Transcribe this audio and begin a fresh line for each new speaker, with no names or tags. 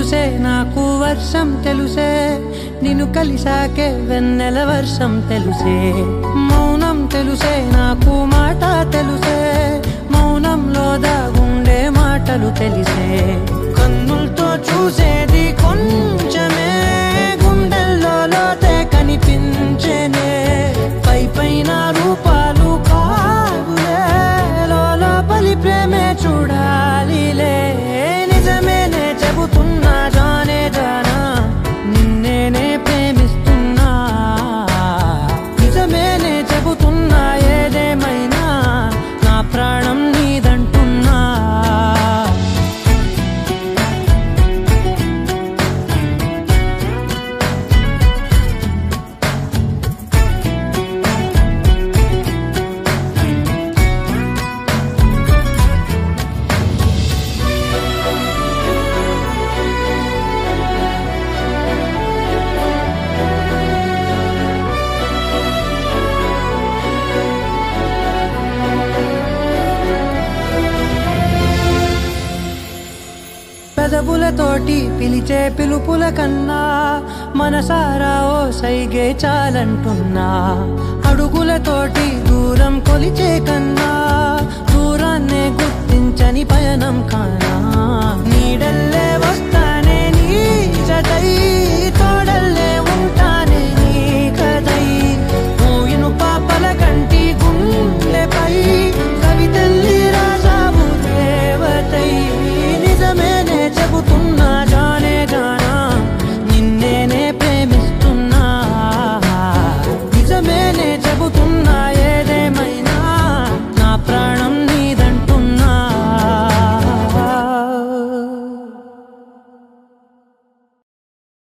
తెలుసే నాకు వర్షం తెలుసే నిన్ను కలిసాకే వెన్నెల వర్షం తెలుసే మౌనం తెలుసే నాకు మాట తెలుసే మౌనంలో దాగుండే మాటలు తెలిసే కన్నులతో చూసేది కొంచెమే గుండెల్లో లోతే కనిపించేనే పై పైన రూపాలు కాదులే లోపలి ప్రేమే చూడాలిలే నిజమేనే చెబుతున్నా జానే జానా నిన్నేనే ప్రేమిస్తున్నా నిజమేనే చెబుతున్నా ఏదేమైనా నా ప్రాణం నీదంటున్నా పెదవులతోటి పిలిచే పిలుపుల కన్నా మనసారా ఓ సైగే చాలంటున్నా అడుగులతోటి దూరం కొలిచే కన్నా దూరాన్నే గుర్తించని పయనం కానా